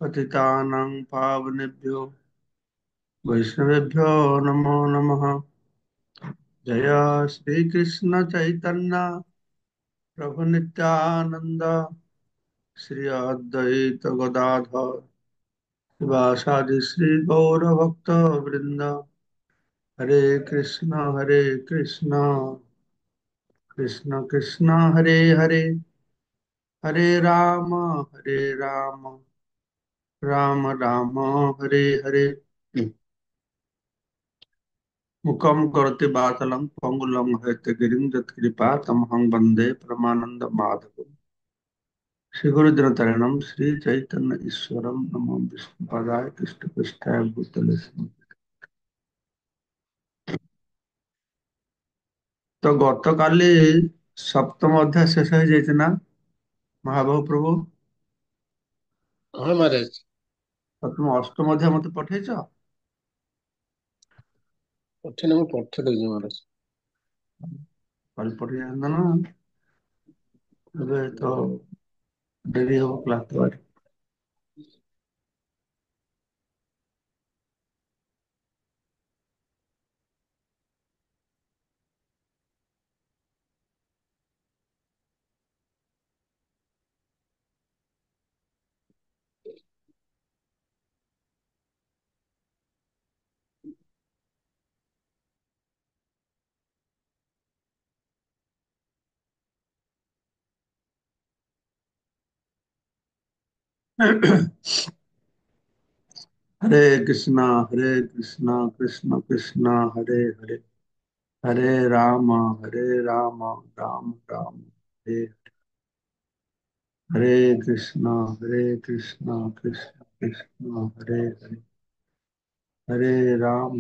पतितानां पावनेभ्यो वैष्णवेभ्यो नमो नमः। जय श्री कृष्ण चैतन्य प्रभु नित्यानंद श्री अद्वैत गदाधर शिवासादि श्री गौर भक्त वृंद। हरे कृष्ण कृष्ण कृष्ण हरे हरे, हरे राम राम राम हरे हरे। मुखम करोति वाचालं पंगुलं हयते यत्कृपा तमहं वन्दे परमानंद माधव। श्री गुरु दिनतरणम श्री चैतन्य ईश्वरम नमो विष्णुपादाय कृष्ण पृष्ठाय भूतले स्मि। तो गतकाली सप्तम अध्याय शेष हो जाइए ना महाबाहु प्रभु। हाँ महाराज। तो तुम अष्टम अध्याय मत पठेच। कठिन ମୁଁ ପଠେଇଦେଉଛି महाराज। कल पठे जाता ना। ଏବେ ତ ଡେରି ହବ କ୍ଲାସ ଦେବାରେ। हरे कृष्णा कृष्ण कृष्ण हरे हरे, हरे राम राम राम हरे। हरे कृष्णा कृष्ण कृष्ण हरे हरे, हरे राम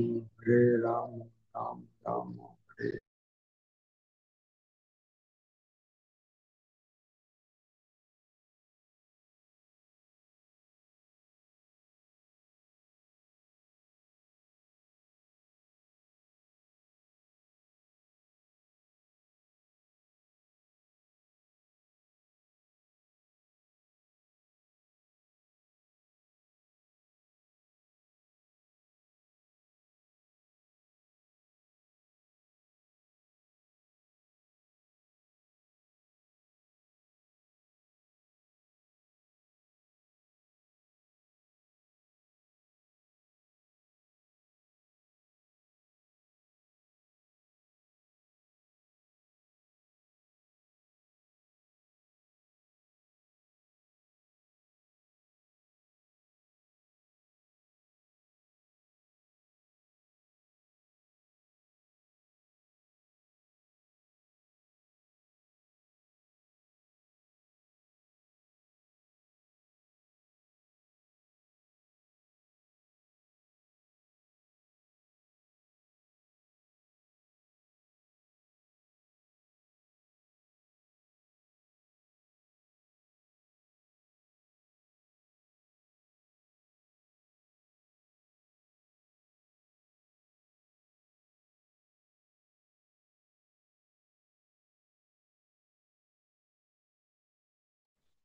राम राम हरे।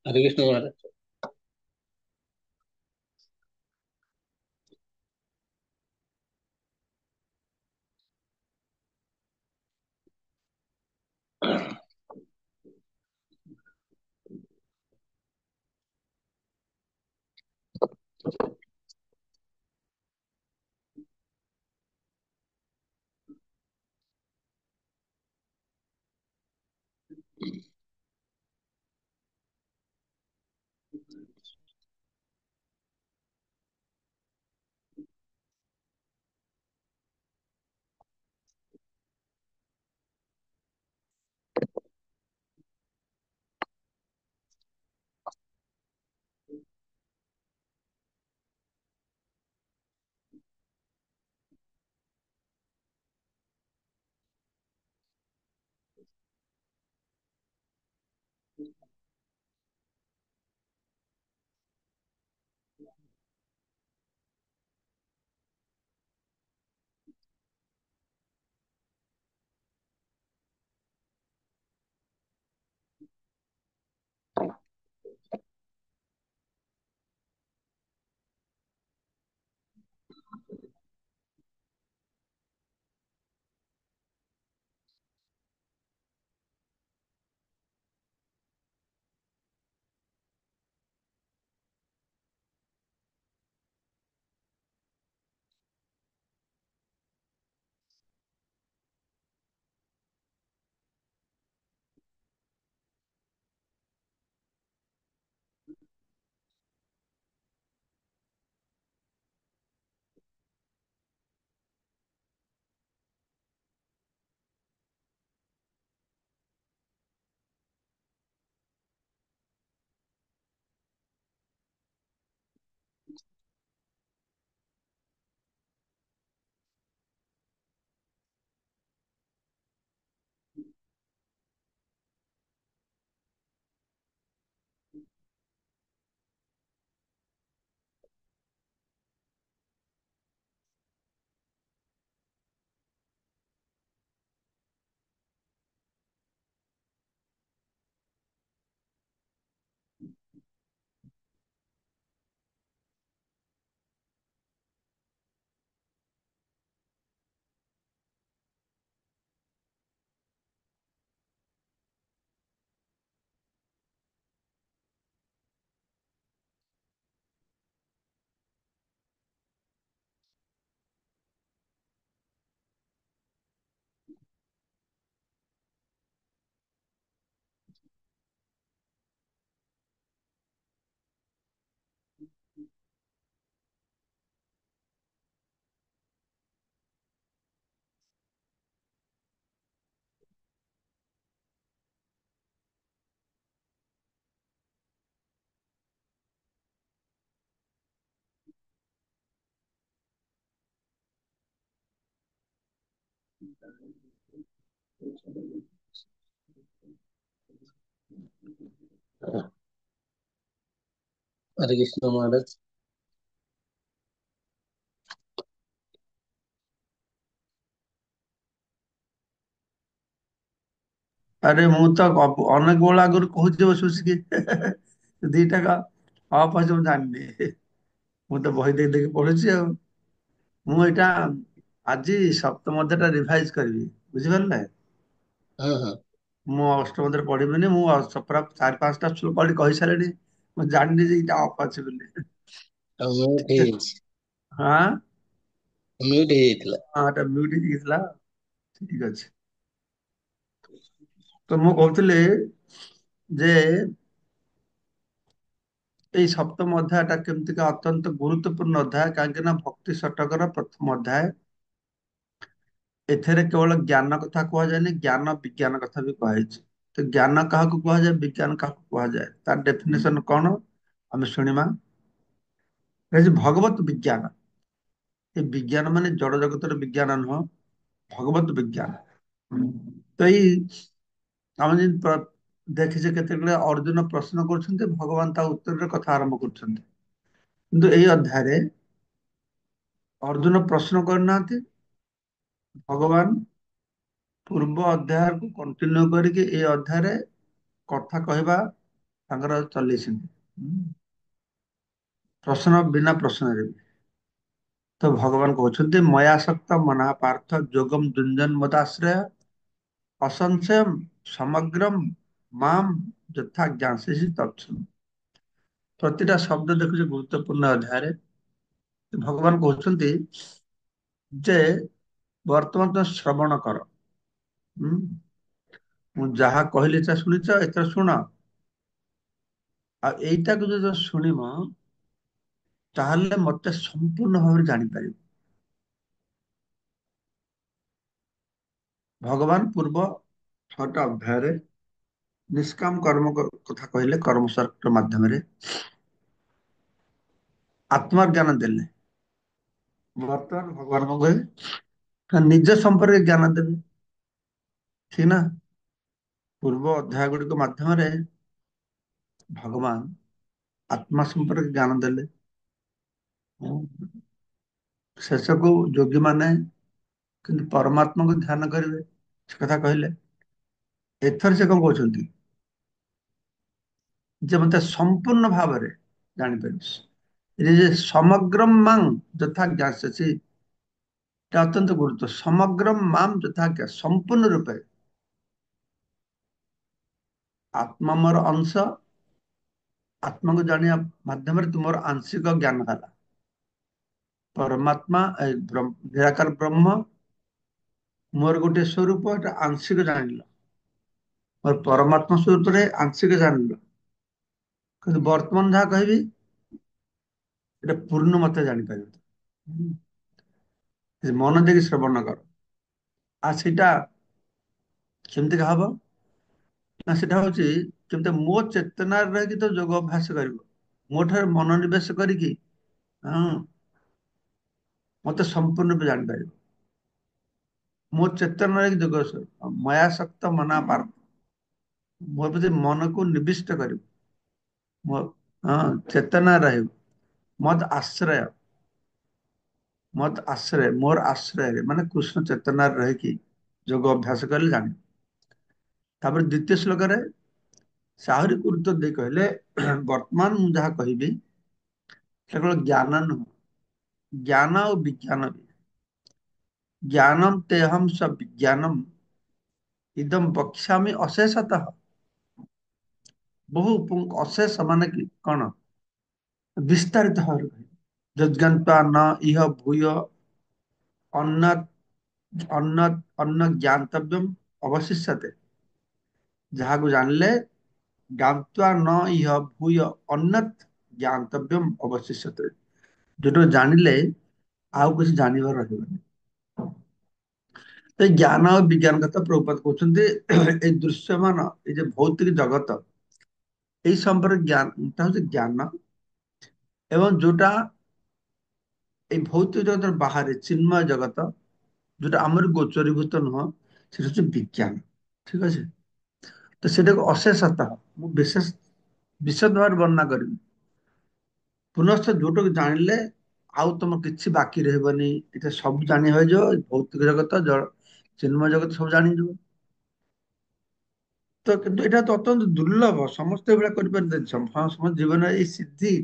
हरे कृष्ण महाराज। हाँ, हरे कृष्ण महाराज। ଆରେ ମୁଁ ତ ଅନେକ ବେଳ ଆଗରୁ କହୁଛି ବସୁଛି ଦିଟା ଅଫ୍ ଅଛି ମୁଁ ଜାଣିନି। ମୁଁ ତ ବହି ଦେଖି ଦେଖି ପଢୁଛି ଆଉ। ମୁଁ ଏଇଟା ଆଜି ସପ୍ତମ ଅଧ୍ୟାୟଟା ରିଭାଇଜ କରିବି, ବୁଝିପାରିଲେ? हाँ हाँ। ମୁଁ ଅଷ୍ଟମ ଅଧ୍ୟାୟ ପଢିବିନି। ମୁଁ ପୁରା ଚାରି ପାଞ୍ଚଟା ଶ୍ଲୋକ କହିସାରିଲିଣି। ମୁଁ ଜାଣିନି ଯେ ଏଇଟା ଅଫ୍ ଅଛି ବୋଲି। ଆଉ ମ୍ୟୁଟ ହେଇଯାଇଛି। ହଁ, ମ୍ୟୁଟ ହେଇଯାଇଥିଲା। ହଁ ଏଟା ମ୍ୟୁଟ ହେଇଯାଇଥିଲା। ଠିକ ଅଛି। ତ ମୁଁ କହୁଥିଲି ଯେ ଏଇ ସପ୍ତମ ଅଧ୍ୟାୟଟା କେମିତିକା ଅତ୍ୟନ୍ତ ଗୁରୁତ୍ୱପୂର୍ଣ୍ଣ ଅଧ୍ୟାୟ, କାହିଁକି ନା ଭକ୍ତି ଶତକର ପ୍ରଥମ ଅଧ୍ୟାୟ। ଏଥିରେ କେବଳ ଜ୍ଞାନ କଥା କୁହାଯାଏନି, ଜ୍ଞାନ ବିଜ୍ଞାନ କଥା ବି କୁହାଯାଇଛି। ତ ଜ୍ଞାନ କାହାକୁ କୁହାଯାଏ, ବିଜ୍ଞାନ କାହାକୁ କୁହାଯାଏ, ତାର ଡେଫିନେସନ କଣ ଆମେ ଶୁଣିବା। ଏ ଯେ ଭଗବତ ବିଜ୍ଞାନ, ଏ ବିଜ୍ଞାନ ମାନେ ଜଡ ଜଗତର ବିଜ୍ଞାନ ନୁହଁ, ଭଗବତ ବିଜ୍ଞାନ। ତ ଏଇ ଆମେ ଯେମିତି ଦେଖିଛେ କେତେବେଳେ ଅର୍ଜୁନ ପ୍ରଶ୍ନ କରୁଛନ୍ତି, ଭଗବାନ ତା ଉତ୍ତରରେ କଥା ଆରମ୍ଭ କରୁଛନ୍ତି। କିନ୍ତୁ ଏଇ ଅଧ୍ୟାୟରେ ଅର୍ଜୁନ ପ୍ରଶ୍ନ କରିନାହାନ୍ତି, ଭଗବାନ ପୂର୍ବ ଅଧ୍ୟାୟକୁ କଣ୍ଟିନ୍ୟୁ କରିକି ଏଇ ଅଧ୍ୟାୟରେ କଥା କହିବା ତାଙ୍କର ଚଲେଇଛନ୍ତି। ପ୍ରଶ୍ନ ବିନା ପ୍ରଶ୍ନରେ ବି। ତ ଭଗବାନ କହୁଛନ୍ତି ମୟାସକ୍ତ ମନା ପାର୍ଥ ଯୋଗମ ଦୁଞ୍ଜନ ମଦାଶ୍ରୟ ଅସଂଶୟମ ସମଗ୍ରମ ମାମ ଯଥା ଜ୍ଞାସୀସି ତତ୍ସୁ। ପ୍ରତିଟା ଶବ୍ଦ ଦେଖୁଛି ଗୁରୁତ୍ୱପୂର୍ଣ୍ଣ ଅଧ୍ୟାୟରେ। ଭଗବାନ କହୁଛନ୍ତି ଯେ ବର୍ତ୍ତମାନ ତ ଶ୍ରବଣ କର। ହୁଁ? ମୁଁ ଯାହା କହିଲି ତା ଶୁଣିଛ, ଏଥର ଶୁଣ। ଆଉ ଏଇଟାକୁ ଯଦି ଶୁଣିବ, ତାହେଲେ ମତେ ସମ୍ପୂର୍ଣ୍ଣ ଭାବରେ ଜାଣିପାରିବ। ଭଗବାନ ପୂର୍ବ 6ଟା ଅଧ୍ୟାୟରେ ନିଷ୍କାମ କର୍ମ କଥା କହିଲେ, କର୍ମଶାସ୍ତ୍ର ମାଧ୍ୟମରେ ଆତ୍ମା ଜ୍ଞାନ ଦେଲେ। ବର୍ତ୍ତମାନ ଭଗବାନ କଣ କହିବେ, ନିଜ ସମ୍ପର୍କେ ଜ୍ଞାନ ଦେବେ। ଠିକ ନା? ପୂର୍ବ ଅଧ୍ୟାୟ ଗୁଡିକ ମାଧ୍ୟମରେ ଭଗବାନ ଆତ୍ମା ସମ୍ପର୍କେ ଜ୍ଞାନ ଦେଲେ। ଶେଷକୁ ଯୋଗୀ ମାନେ କିନ୍ତୁ ପରମାତ୍ମାକୁ ଧ୍ୟାନ କରିବେ, ସେ କଥା କହିଲେ। ଏଥର ସେ କଣ କହୁଛନ୍ତି, ଯେ ମତେ ସମ୍ପୂର୍ଣ୍ଣ ଭାବରେ ଜାଣିପାରିବି। ଏ ଯେ ସମଗ୍ର ମାଂ ଯଥା ଜ୍ଞାସ୍ୟସି, এটা অত্যন্ত গুরুত্ব। সমগ্র মাম যথাজ্ঞା, ସମ୍ପୂର୍ଣ୍ଣ ରୂପେ। ଆତ୍ମା ମୋର ଅଂଶ, ଆତ୍ମାକୁ ଜାଣିବା ମାଧ୍ୟମରେ ତୁମର ଆଂଶିକ ଜ୍ଞାନ ହେଲା। ପରମାତ୍ମା ନିରାକାର ବ୍ରହ୍ମ ମୋର ଗୋଟେ ସ୍ୱରୂପ, ଏଟା ଆଂଶିକ ଜାଣିଲ। ମୋର ପରମାତ୍ମା ସ୍ୱରୂପରେ ଆଂଶିକ ଜାଣିଲ, କିନ୍ତୁ ବର୍ତ୍ତମାନ ଯାହା କହିବି এটা ପୂର୍ଣ୍ଣ ମତେ ଜାଣିପାରିବ। ମନ ଦେଇକି ଶ୍ରବଣ କର। ଆଉ ସେଇଟା କେମିତିକା ହବ ନା, ସେଟା ହଉଛି କେମିତି ମୋ ଚେତନାରେ ରହିକି ତ ଯୋଗ ଅଭ୍ୟାସ କରିବ। ମୋ ଠାରେ ମନୋନିବେଶ କରିକି, ହଁ, ମତେ ସମ୍ପୂର୍ଣ୍ଣ ରୂପେ ଜାଣିପାରିବ। ମୋ ଚେତନାରେ ଯୋଗ ମୟାସକ୍ତ ମନା ପାର, ମୋ ପ୍ରତି ମନକୁ ନିବିଷ୍ଟ କରିବ। ମୋ ହଁ ଚେତନା ରହିବ। ମଦ ଆଶ୍ରୟ, ମତ ଆଶ୍ରୟ, ମୋର ଆଶ୍ରୟରେ ମାନେ କୃଷ୍ଣ ଚେତନାରେ ରହିକି ଯୋଗ ଅଭ୍ୟାସ କଲେ ଜାଣିବ। ତାପରେ ଦ୍ୱିତୀୟ ଶ୍ଲୋକରେ ସେ ଆହୁରି ଗୁରୁତ୍ୱ ଦେଇ କହିଲେ, ବର୍ତ୍ତମାନ ମୁଁ ଯାହା କହିବି କେବଳ ଜ୍ଞାନ ନୁହଁ, ଜ୍ଞାନ ଆଉ ବିଜ୍ଞାନ ବି। ଜ୍ଞାନମ ତେହମ ସ ବିଜ୍ଞାନମ ଇଦମ ବକ୍ଷ୍ୟାମି ଅଶେଷତଃ। ଅଶେଷ ମାନେ କି କଣ, ବିସ୍ତାରିତ ଭାବରେ କହିବି। ଯଦ୍ଗନ୍ତା ନ ଇହ ଭୂୟ ଅନ୍ନ ଅନ୍ନ ଅନ୍ନ ଜ୍ଞାତବ୍ୟମ ଅବଶିଷ୍ୟତେ। ଯାହାକୁ ଜାଣିଲେ ଜ୍ଞାତ୍ୱା ନ ଇହ ଭୂୟ ଅନ୍ନତ୍ ଜ୍ଞାତବ୍ୟମ ଅବଶିଷ୍ୟତେ। ଯୋଉଟା ଜାଣିଲେ ଆଉ କିଛି ଜାଣିବାର ରହିବନି। ଏଇ ଜ୍ଞାନ ଆଉ ବିଜ୍ଞାନ କଥା ପ୍ରଭୁପାଦ କହୁଛନ୍ତି। ଏଇ ଦୃଶ୍ୟମାନ, ଏଇ ଯେ ଭୌତିକ ଜଗତ, ଏଇ ସମ୍ପର୍କ ଜ୍ଞାନ ହଉଛି ଜ୍ଞାନ। ଏବଂ ଯୋଉଟା ଏଇ ଭୌତିକ ଜଗତର ବାହାରେ ଚିନ୍ମୟ ଜଗତ, ଯୋଉଟା ଆମର ଗୋଚରୀଭୂତ ନୁହଁ, ସେଟା ହଉଛି ବିଜ୍ଞାନ। ଠିକ ଅଛି। ତ ସେଟାକୁ ଅଶେଷତଃ ମୁଁ ବିଶେଷ ବିଶଦ ଭାବରେ ବର୍ଣ୍ଣନା କରିବି। ପୁନଶ୍ଚ ଯୋଉଟାକୁ ଜାଣିଲେ ଆଉ ତମ କିଛି ବାକି ରହିବନି, ଏଟା ସବୁ ଜାଣି ହଇଯିବ। ଭୌତିକ ଜଗତ, ଚିନ୍ମୟ ଜଗତ ସବୁ ଜାଣିଯିବ। ତ କିନ୍ତୁ ଏଇଟା ତ ଅତ୍ୟନ୍ତ ଦୁର୍ଲଭ, ସମସ୍ତେ ଏଭଳିଆ କରିପାରିବେ। ସମସ୍ତ ଜୀବନରେ ଏଇ ସିଦ୍ଧି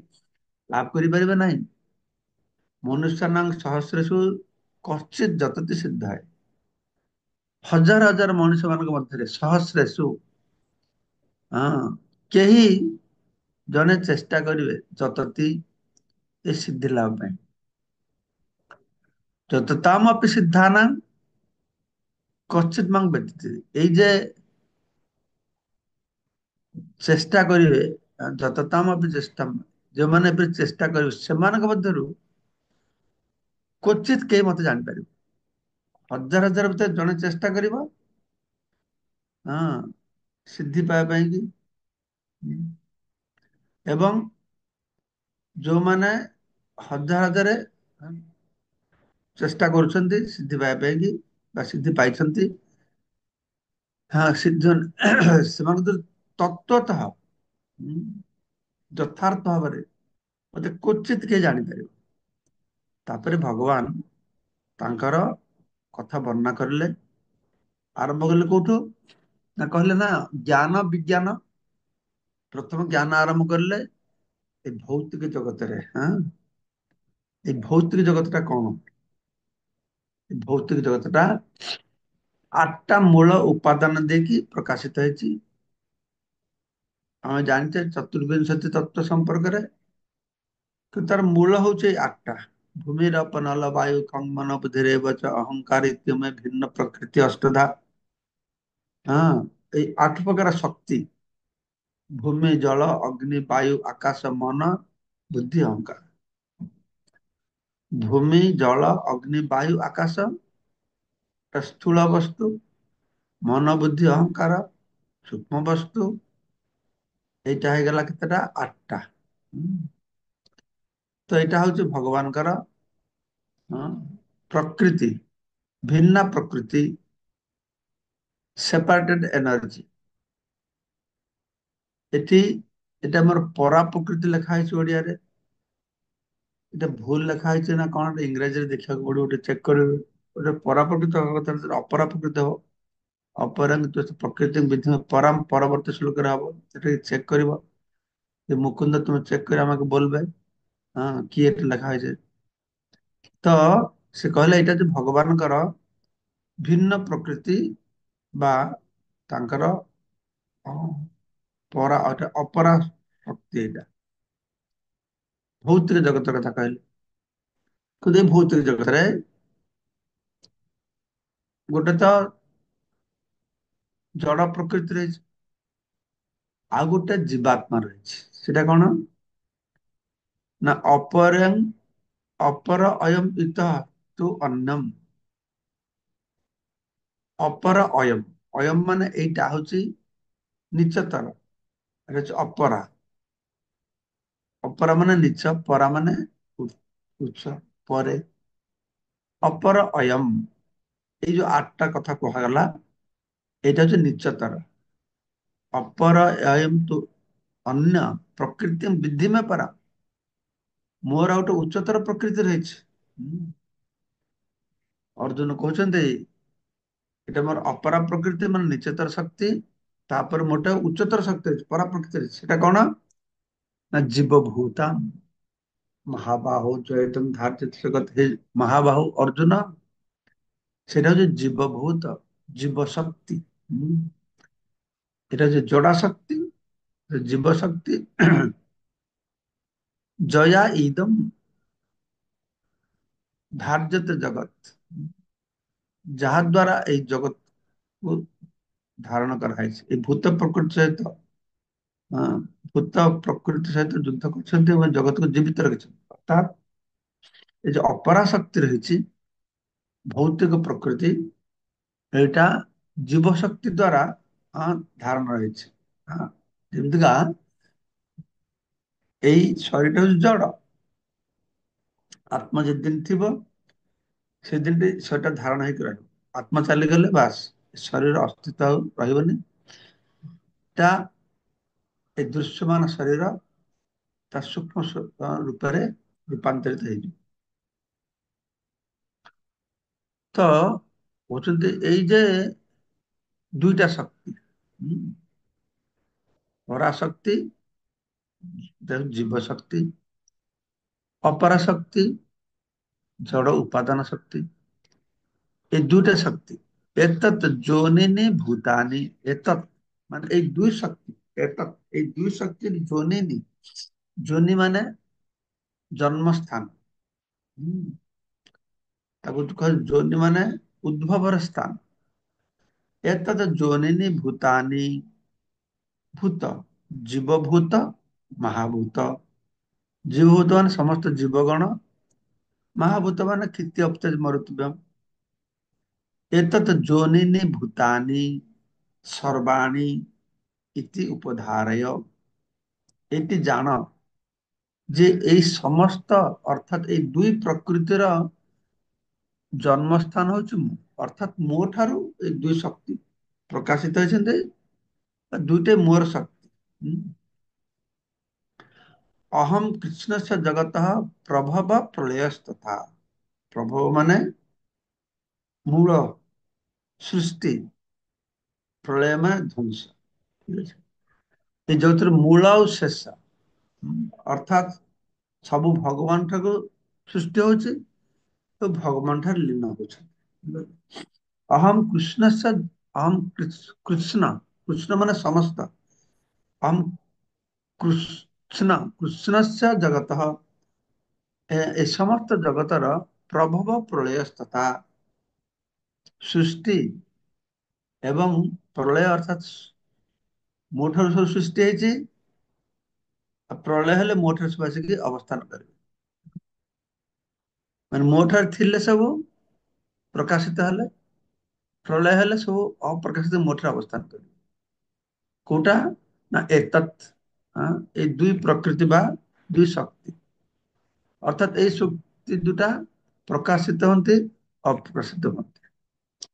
ଲାଭ କରିପାରିବେ ନାହିଁ। ମନୁଷ୍ୟାନାଂ ସହସ୍ରେଷୁ କଶ୍ଚିତ୍ ଯତତି ସିଦ୍ଧାୟ। ହଜାର ହଜାର ମଣିଷ ମାନଙ୍କ ମଧ୍ୟରେ ସହସ୍ରେଷୁ, ହଁ, କେହି ଜଣେ ଚେଷ୍ଟା କରିବେ ଯତତି, ଏ ସିଦ୍ଧି ଲାଭ ପାଇଁ। ଯତତାମ୍ ଅପି ସିଦ୍ଧାନାଂ କଶ୍ଚିତ୍ ମାଂ ବ୍ୟତୀତ। ଏଇ ଯେ ଚେଷ୍ଟା କରିବେ, ଯତତାମ୍ ଅପି ଚେଷ୍ଟା, ଯୋଉମାନେ ଏବେ ଚେଷ୍ଟା କରିବେ ସେମାନଙ୍କ ମଧ୍ୟରୁ କ୍ୱଚିତ୍ କେହି ମତେ ଜାଣିପାରିବ। ହଜାର ହଜାର ଭିତରେ ଜଣେ ଚେଷ୍ଟା କରିବ, ହଁ, ସିଦ୍ଧି ପାଇବା ପାଇଁ କି। ଏବଂ ଯୋଉମାନେ ହଜାର ହଜାରେ ଚେଷ୍ଟା କରୁଛନ୍ତି ସିଦ୍ଧି ପାଇବା ପାଇଁ କି, ବା ସିଦ୍ଧି ପାଇଛନ୍ତି, ହଁ, ସିଦ୍ଧ ସେମାନଙ୍କ ତତ୍ଵତଃ, ଯଥାର୍ଥ ଭାବରେ ମତେ କ୍ୱଚିତ୍ କିଏ ଜାଣିପାରିବ। ତାପରେ ଭଗବାନ ତାଙ୍କର କଥା ବର୍ଣ୍ଣନା କରିଲେ। ଆରମ୍ଭ କଲେ କୋଉଠୁ? ନା କହିଲେ ନା ଜ୍ଞାନ ବିଜ୍ଞାନ, ପ୍ରଥମ ଜ୍ଞାନ ଆରମ୍ଭ କରିଲେ ଏ ଭୌତିକ ଜଗତରେ। ହଁ, এই ଭୌତିକ ଜଗତଟା କଣ? ଏ ଭୌତିକ ଜଗତଟା 8ଟା ମୂଳ ଉପାଦାନ ଦେଇକି ପ୍ରକାଶିତ ହେଇଛି। ଆମେ ଜାଣିଛେ ଚତୁର୍ବିଂଶତି ତତ୍ଵ ସମ୍ପର୍କରେ, କିନ୍ତୁ ତାର ମୂଳ ହଉଛି ଏଇ 8ଟା। ଭୂମିରପ ନଲ ବାୟୁ ଖଂ ମନ ବୁଦ୍ଧିରେବ ଚ ଅହଙ୍କାର ଇତ୍ୟମେ ଭିନ୍ନ ପ୍ରକୃତି ଅଷ୍ଟଧା। ହଁ, ଏଇ 8 ପ୍ରକାର ଶକ୍ତି, ଭୂମି ଜଳ ଅଗ୍ନି ବାୟୁ ଆକାଶ ମନ ବୁଦ୍ଧି ଅହଙ୍କାର। ଭୂମି ଜଳ ଅଗ୍ନି ବାୟୁ ଆକାଶ ସ୍ଥୂଳ ବସ୍ତୁ, ମନ ବୁଦ୍ଧି ଅହଙ୍କାର ସୂକ୍ଷ୍ମ ବସ୍ତୁ। এইଟା ହେଇଗଲା କେତେଟା? 8ଟା। ତ ଏଇଟା ହଉଛି ଭଗବାନଙ୍କର, ହଁ, ପ୍ରକୃତି, ଭିନ୍ନ ପ୍ରକୃତି, ସେପାରେଟେଡ ଏନର୍ଜି। ଏଠି ଏଟା ଆମର ପରା ପ୍ରକୃତି ଲେଖା ହେଇଛି ଓଡିଆରେ। এটা ଭୁଲ ଲେଖା ହେଇଛି ନା କଣ, ଗୋଟେ ଇଂରାଜୀରେ ଦେଖିବାକୁ ପଡିବ, ଗୋଟେ ଚେକ୍ କରିବେ। ଗୋଟେ ପରା ପ୍ରକୃତି ହବା କଥା, ଅପରା ପ୍ରକୃତି ହବ। ଅପରଂ ପ୍ରକୃତି ବିଧି ପରମ, ପରବର୍ତ୍ତୀ ଶ୍ଲୋକରେ ହବ। ସେଟା ଚେକ୍ କରିବ যে মুকুন্দ, তুমি চেক করে আমাকে বলবে কি এটা লেখা হয়েছে। ତ ସେ କହିଲେ ଏଇଟା ଯେ ଭଗବାନଙ୍କର ଭିନ୍ନ ପ୍ରକୃତି ବା ତାଙ୍କର ଅପରା ଶକ୍ତି। ଏଇଟା ଭୌତିକ ଜଗତ କଥା କହିଲେ। କିନ୍ତୁ ଏ ଭୌତିକ ଜଗତରେ ଗୋଟେ ତ ଜଡ ପ୍ରକୃତି ରହିଛି, ଆଉ ଗୋଟେ ଜୀବାତ୍ମା ରହିଛି। ସେଟା କଣ? ନା ଅପରଂ, ଅପର ଅୟମ ଇତଃ ତୁ ଅନ୍ନମ୍। ଅପର ଅୟମ, ଅୟମ ମାନେ ଏଇଟା ହଉଛି ନିଚତର, ଏଟା ହଉଛି ଅପରା। ଅପରା ମାନେ ନିଚ, ପରା ମାନେ ଉଚ୍ଚ, ପରେ। ଅପର ଅୟମ, ଏଇ ଯୋଉ 8ଟା କଥା କୁହାଗଲା, এইটা হচ্ছে নিচতর। ଅପର ଅୟମ ତୁ ଅନ୍ୟ ପ୍ରକୃତି ବିଧି ମେ ପରା। ମୋର ଆଉ ଗୋଟେ ଉଚ୍ଚତର ପ୍ରକୃତି ରହିଛି। ଅର୍ଜୁନ କହୁଛନ୍ତି এটা ମୋର ଅପରା ପ୍ରକୃତି, ମାନେ ନିଚତର ଶକ୍ତି। ତାପରେ ମୋଟେ ଉଚ୍ଚତର ଶକ୍ତି ଅଛି, ପରା ପ୍ରକୃତି ଅଛି। ସେଟା କଣ? ନା ଜୀବଭୂତା ମହାବାହୁ ଚୈତନ୍ୟ ଧାର୍ଯ୍ୟ ଜଗତ। ହେ ମହାବାହୁ ଅର୍ଜୁନ, সেটা হচ্ছে জীবভূত, জীব শক্তি। এটা হচ্ছে জড়া শক্তি, জীব শক্তি। জয়া ইদম ধার্যত জগৎ, যাহা দ্বারা এই জগৎ ଧାରଣ କରାଯାଇଛି। ଏ ଭୂତ ପ୍ରକୃତି ସହିତ, ହଁ, ଭୂତ ପ୍ରକୃତି ସହିତ ଯୁଦ୍ଧ କରିଛନ୍ତି ଏବଂ ଜଗତକୁ ଜୀବିତ ରଖିଛନ୍ତି। ଅର୍ଥାତ୍ ଏ ଯୋଉ ଅପରା ଶକ୍ତି ରହିଛି, ଭୌତିକ ପ୍ରକୃତି, ଏଇଟା ଜୀବ ଶକ୍ତି ଦ୍ଵାରା ଧାରଣ ରହିଛି। ଯେମିତିକା ଏଇ ଶରୀରଟା ହଉଛି ଜଡ, ଆତ୍ମା ଯେତେଦିନ ଥିବ ସେ ଦିନଟି ସେଟା ଧାରଣ ହେଇକି ରହିବ। ଆତ୍ମା ଚାଲିଗଲେ ବାସ୍ ଶରୀର ଅସ୍ତିତ୍ବ ଆଉ ରହିବନି। ତା ଏ ଦୃଶ୍ୟମାନ ଶରୀର ତା ସୂକ୍ଷ୍ମ ରୂପରେ ରୂପାନ୍ତରିତ ହେଇଯିବ। ତ କହୁଛନ୍ତି ଏଇ ଯେ ଦୁଇଟା ଶକ୍ତି, ପରାଶକ୍ତି, ଜୀବ ଶକ୍ତି, ଅପରା ଶକ୍ତି, ଜଡ଼ ଉପାଦାନ ଶକ୍ତି, এই দুইটা শক্তি, এতৎ যোনিনি ভূতানি, এতৎ মানে এই দুই শক্তি, এতৎ এই দুই শক্তির যোনিনি, যোনি মানে জন্মস্থান। হুম, তাକୁ କହେ ଯୋନି ମାନେ ଉଦ୍ଭବର ସ୍ଥାନ। ଏତତ୍ ଯୋନିନି ଭୂତାନି, ଭୂତ ଜୀବଭୂତ, ମହାଭୂତ। ଜୀବଭୂତ ମାନେ ସମସ୍ତ ଜୀବଗଣ, ମହାଭୂତ ମାନେ କ୍ଷିତି ଅପ୍ତେଜ ମରୁତବ୍ୟମ୍। ଏତତ୍ ଯୋନିନି ଭୂତାନି ସର୍ବାଣୀ ইতি উপধারয়, এটি জানো যে এই সমস্ত অর্থাৎ এই দুই প্রকৃতির জন্মস্থান হচ্ছে ମୁଁ, অর্থাৎ ମୋ ଠାରୁ এই দুই শক্তি প্রকাশিত হয়েছে। দুইটাই ମୋର শক্তি। অহম কৃষ্ণস্য জগতঃ প্রভব প্রলয়স্তথা। প্রভব মানে মূଳ, ସୃଷ୍ଟି, ପ୍ରଳୟ ମାନେ ଧ୍ୱଂସ। ଠିକ ଅଛି, এই ଜଗତର ମୂଳ ଆଉ ଶେଷ, ଅର୍ଥାତ୍ ସବୁ ଭଗବାନ ଠାରୁ ସୃଷ୍ଟି ହଉଛି ତ ଭଗବାନ ଠାରେ ଲୀନ ହଉଛନ୍ତି। ଅହମ୍ କୃଷ୍ଣସ୍ୟ, ଅହମ୍ କୃଷ୍ଣ, କୃଷ୍ଣ ମାନେ ସମସ୍ତ, ଅହମ୍ କୃଷ୍ଣ, କୃଷ୍ଣସ୍ୟ ଜଗତଃ ଏ ସମସ୍ତ ଜଗତର ପ୍ରଭବ ପ୍ରଳୟସ୍ତଥା, ସୃଷ୍ଟି ଏବଂ ପ୍ରଳୟ ଅର୍ଥାତ୍ ମୋ ଠାରୁ ସବୁ ସୃଷ୍ଟି ହେଇଛି, ଆଉ ପ୍ରଳୟ ହେଲେ ମୋ ଠାରୁ ସବୁ ଆସିକି ଅବସ୍ଥାନ କରିବେ। ମାନେ ମୋ ଠାରେ ଥିଲେ ସବୁ ପ୍ରକାଶିତ ହେଲେ, ପ୍ରଳୟ ହେଲେ ସବୁ ଅପ୍ରକାଶିତ ମୋ ଠାରେ ଅବସ୍ଥାନ କରିବେ। କୋଉଟା ନା ଏତତ୍, এই দুই প্রকৃতি বা দুই শক্তি, অর্থাৎ এই শক্তি দুটা প্রকাশিত হতে অপ্রকাশিତ হতে।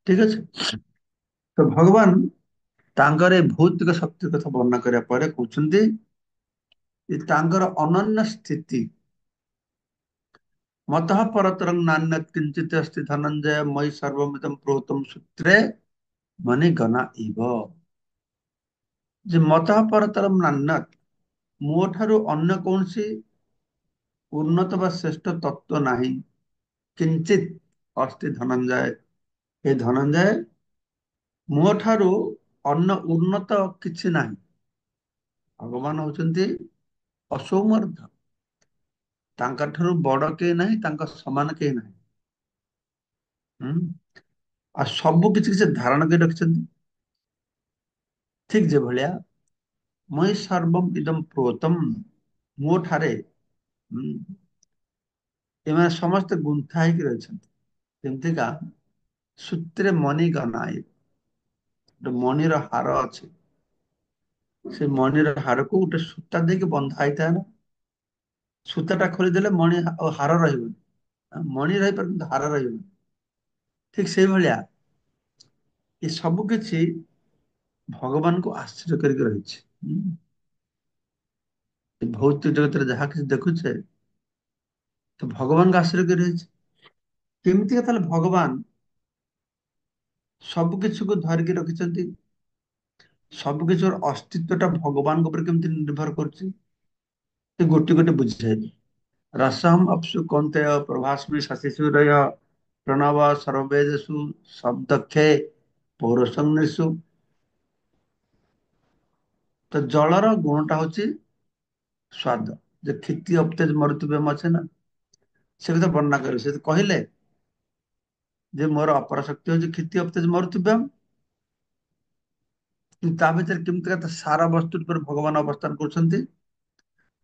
ঠিক আছে, ତ ଭଗବାନ ତାଙ୍କର ଏ ଭୌତିକ ଶକ୍ତି କଥା ବର୍ଣ୍ଣନା କରିବା ପରେ କହୁଛନ୍ତି ଯେ ତାଙ୍କର ଅନନ୍ୟ ସ୍ଥିତି, ମତଃ ପରତରଂ ନାନ୍ୟତ୍ କିଞ୍ଚିତ୍ ଅସ୍ତି ଧନଞ୍ଜୟ ମୟି ସର୍ବମିଦଂ ପ୍ରୋତମ୍ ସୂତ୍ରେ ମଣିଗଣା ଇବ। ଯେ ମତଃ ପରତରଂ ନାନ୍ୟତ୍, ମୋ ଠାରୁ ଅନ୍ୟ କୌଣସି ଉନ୍ନତ ବା ଶ୍ରେଷ୍ଠ ତତ୍ଵ ନାହିଁ। କିଞ୍ଚିତ୍ ଅସ୍ତି ଧନଞ୍ଜୟ, ଏ ଧନଞ୍ଜୟ ମୋ ଠାରୁ ଅନ୍ୟ ଉନ୍ନତ କିଛି ନାହିଁ। ଭଗବାନ ହଉଛନ୍ତି ଅସୌମର୍ଦ୍ଧ, ତାଙ୍କ ଠାରୁ ବଡ କେହି ନାହିଁ, ତାଙ୍କ ସମାନ କେହି ନାହିଁ। ଆଉ ସବୁ କିଛି ସେ ଧାରଣ କରି ରଖିଛନ୍ତି। ଠିକ ଯେଭଳିଆ ମୟି ସର୍ବମ୍ ଇଦମ୍ ପ୍ରୋତମ୍, ମୋ ଠାରେ ଏମାନେ ସମସ୍ତେ ଗୁନ୍ଥା ହେଇକି ରହିଛନ୍ତି। ଯେମିତିକା ସୂତ୍ରେ ମଣି ଗନାଏ, ଗୋଟେ ମଣିର ହାର ଅଛି, ସେ ମଣିର ହାରକୁ ଗୋଟେ ସୂତା ଦେଇକି ବନ୍ଧା ହେଇଥାଏ ନା, ସୂତାଟା ଖୋଲିଦେଲେ ମଣି ଆଉ ହାର ରହିବନି, ମଣି ରହିପାରେ କିନ୍ତୁ ହାର ରହିବନି। ଠିକ ସେଇଭଳିଆ ଏ ସବୁ କିଛି ଭଗବାନଙ୍କୁ ଆଶ୍ଚର୍ଯ୍ୟ କରିକି ରହିଛି। ଏ ଭୌତିକ ଜଗତରେ ଯାହା କିଛି ଦେଖୁଛେ ତ ଭଗବାନଙ୍କୁ ଆଶ୍ଚର୍ଯ୍ୟ କରି ରହିଛି। କେମିତି ତାହେଲେ ଭଗବାନ ସବୁ কিছুକୁ ଧରିକି ରଖିଛନ୍ତି, ସବୁ কিছুର ଅସ୍ତିତ୍ୱଟା ଭଗବାନଙ୍କ ଉପରେ କେମିତି ନିର୍ଭର କରୁଛି, ସେ ଗୋଟି ଗୋଟି ବୁଝାଇବି। ରସମ୍ ଅପ୍ସୁ କୌନ୍ତେୟ ପ୍ରଭାସ୍ମି ଶଶିଶୂଦୟ ପ୍ରଣବ ସର୍ବେଦେଷୁ ଶବ୍ଦକ୍ଷେ ପୌରୁଷଂ ନୃଷୁ। ତ ଜଳର ଗୁଣଟା ହଉଛି ସ୍ୱାଦ, ଯେ କ୍ଷିତି ଅପ୍ତେଜ ମରୁତବ୍ୟମ୍ ଅଛି ନା, ସେ କଥା ବର୍ଣ୍ଣନା କରିବେ। ସେ କହିଲେ ଯେ ମୋର ଅପର ଶକ୍ତି ହଉଛି କ୍ଷିତି ଅପ୍ତେଜ ମରୁତବ୍ୟମ୍, କିନ୍ତୁ ତା ଭିତରେ କେମିତି ସାର ବସ୍ତୁ ଉପରେ ଭଗବାନ ଅବସ୍ଥାନ କରୁଛନ୍ତି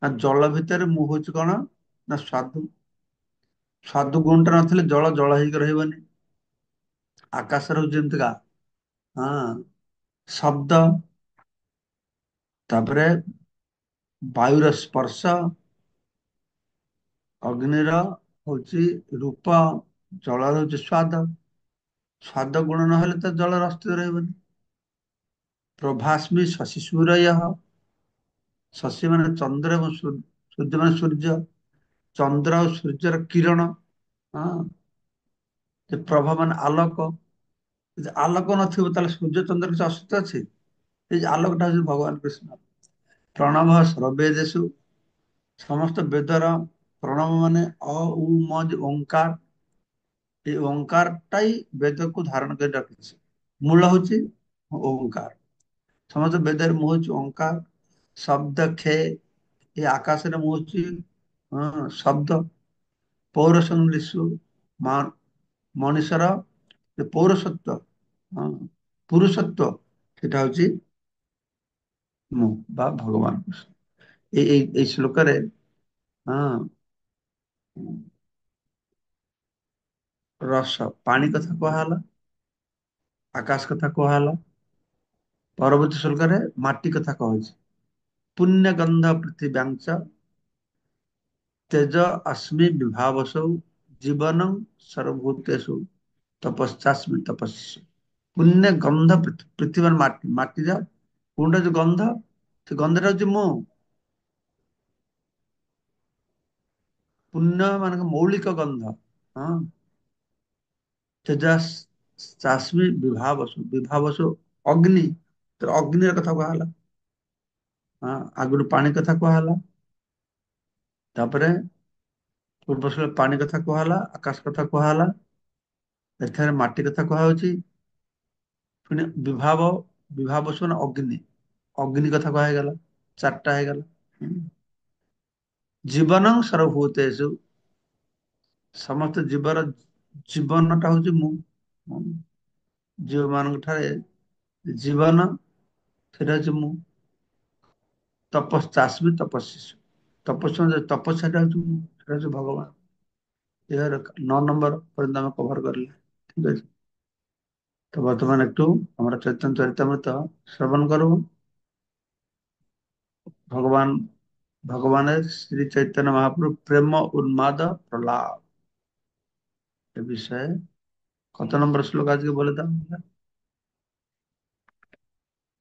ନା, ଜଳ ଭିତରେ ମୁଁ ହଉଛି କଣ ନା ସ୍ୱାଦୁ, ସ୍ୱାଦୁ ଗୁଣଟା ନଥିଲେ ଜଳ ଜଳ ହେଇକି ରହିବନି। ଆକାଶର ହଉଛି ଯେମିତିକା ହଁ ଶବ୍ଦ, ତାପରେ ବାୟୁର ସ୍ପର୍ଶ, ଅଗ୍ନିର ହଉଛି ରୂପ, ଜଳ ହଉଛି ସ୍ୱାଦ, ସ୍ୱାଦ ଗୁଣ ନହେଲେ ତ ଜଳର ଅସ୍ତିତ୍ବ ରହିବନି। ପ୍ରଭାସ୍ମି ଶଶି ସୂରୟ, ଶଶି ମାନେ ଚନ୍ଦ୍ର ଏବଂ ସୂର୍ଯ୍ୟ ମାନେ ସୂର୍ଯ୍ୟ, ଚନ୍ଦ୍ର ଆଉ ସୂର୍ଯ୍ୟର କିରଣ। ହଁ, ଯେ ପ୍ରଭା ମାନେ ଆଲୋକ। ଯଦି ଆଲୋକ ନଥିବ ତାହେଲେ ସୂର୍ଯ୍ୟ ଚନ୍ଦ୍ର କିଛି ଅସ୍ତିତ୍ବ ଅଛି? ଏଇ ଯେ ଆଲୋକଟା ହଉଛି ଭଗବାନ କୃଷ୍ଣ। ପ୍ରଣବ ସର୍ବେଦେଶୁ, ସମସ୍ତ ବେଦର ପ୍ରଣବ ମାନେ ଅ ଉ ମ ଯେ ଓଙ୍କାର, এই ଓଙ୍କାରଟା ହିଁ ବେଦକୁ ଧାରଣ କରି ରଖିଛି। ମୂଳ ହଉଛି ଓଙ୍କାର। ସମସ୍ତ ବେଦରେ ମୁଁ ହଉଛି ଓଙ୍କାର। ଶବ୍ଦ ଖେ, ଏ ଆକାଶରେ ମୁଁ ହଉଛି ଶବ୍ଦ। ପୌରୁଷ ଲିଶୁ, ମଣିଷର ଯେ ପୌରସତ୍ଵ, ହଁ, ପୁରୁଷତ୍ଵ, ସେଟା ହଉଛି ମୁଁ ବା ଭଗବାନ କୃଷ୍ଣ। ଏଇ ଶ୍ଲୋକରେ ହଁ ରସ ପାଣି କଥା କୁହାହେଲା, ଆକାଶ କଥା କୁହାହେଲା। ପରବର୍ତ୍ତୀ ଶ୍ଲୋକରେ ମାଟି କଥା କହୁଛି। ପୁଣ୍ୟ ଗନ୍ଧ ପୃଥିବ୍ୟାଞ୍ଚ, ତେଜ ଅସ୍ମି ବିଭାବସौ, ଜୀବନଂ ସର୍ବଭୂତେଷୁ ତପସ୍ୟାସ୍ମି ତପସ୍ୟା। ପୁଣ୍ୟ ଗନ୍ଧ ପୃଥିବୀ ମାନେ ମାଟି, ମାଟିର ପୁଣ୍ୟ ଯୋଉ ଗନ୍ଧ, ସେ ଗନ୍ଧଟା ହଉଛି ମୁଁ। ପୁଣ୍ୟ ମାନେ ମୌଳିକ ଗନ୍ଧ। ହଁ, ତେଜସ୍ ଚାସ୍ମି ବିଭାବସୁ, ବିଭାବସୁ ଅଗ୍ନି, ତ ଅଗ୍ନିର କଥା କୁହାହେଲା। ହଁ, ଆଗରୁ ପାଣି କଥା କୁହାହେଲା, ତାପରେ ପୂର୍ବ ଶ୍ଲୋକ ପାଣି କଥା କୁହାହେଲା, ଆକାଶ କଥା କୁହାହେଲା, ଏଠାରେ ମାଟି କଥା କୁହାହଉଛି। ପୁଣି ବିଭାବ, ବିଭାବସୁ ମାନେ ଅଗ୍ନି, ଅଗ୍ନି କଥା କୁହାହେଇଗଲା, ଚାରିଟା ହେଇଗଲା। ହୁଁ। ଜୀବନଂ ସର୍ବଭୂତେଷୁ, ସମସ୍ତ ଜୀବର ଜୀବନଟା ହଉଛି ମୁଁ। ହୁଁ। ଜୀବ ମାନଙ୍କ ଠାରେ ଜୀବନ, ସେଟା ହଉଛି ମୁଁ। ତପସ୍ୟାସ୍ମି ତପସ୍ୟା, ତପସ୍ୟା ତପସ୍ୟାଟା ହଉଛି ମୁଁ, ସେଟା ହଉଛି ଭଗବାନ। ଏହାର 9 ନମ୍ବର ପର୍ଯ୍ୟନ୍ତ ଆମେ କଭର କରିଲେ। ଠିକ ଅଛି। ତ ବର୍ତ୍ତମାନ একটু আমরা চৈতন্য চরিতামৃত শ্রবণ করব। ভগবান ভগবানের শ্রী চৈতন্য মহাপ্রভু প্রেম উন্মাদ প্রলাপ এ বিষয়ে কত নম্বর শ্লোক আজকে বলে দাও।